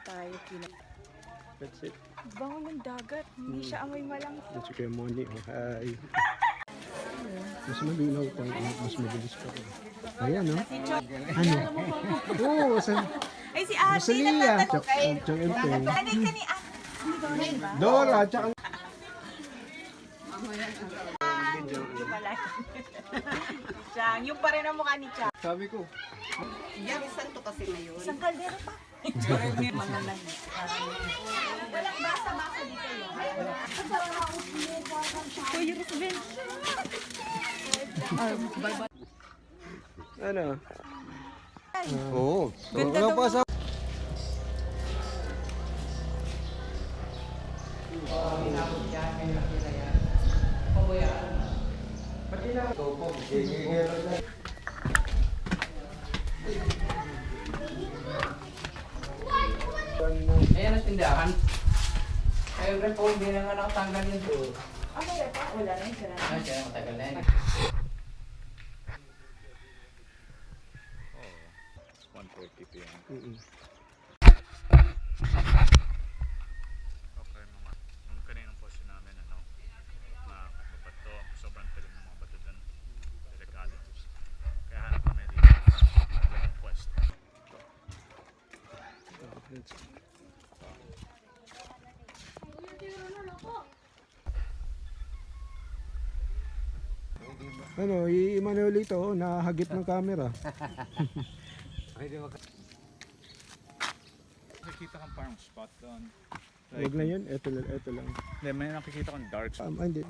tayo. That's it. Bango ng dagat. Hindi siya amoy malang. That's okay, Moni. Oh, hi. Mas malinaw pa. Mas mabilis pa. Ayan, no? Ano? Oo, Ay, si Ate. Rosalia. Tsaka Empeng. Kanay ka ni Ate. Dora, tsaka... Chang, yung pa rin ang mukha ni Chang. Sabi ko. Yan, santo kasi ngayon. Isang kaldero pa. Mga lang. Walang basa-basa dito yun. Kuya Rosben. Ano? Oo. Ganda Wala daw pa sa... Ayan ang tindahan. Siyempre po, hindi na nga nakatanggal yun doon. Ano ba pa? Wala na yun. Sira na. Ay, kaya matagal na yun. 1:40 p.m. Okay, yung kaninang post namin, mabato, sobrang talim ng mga bato dun, delikado. Kaya hanap kami dito, ng quest. Ano, i-Manuel ito, nahagip ng camera. Nakikita kang parang spot doon. Huwag na yun, ito lang. Hindi, may nakikita kang dark spot. Hindi.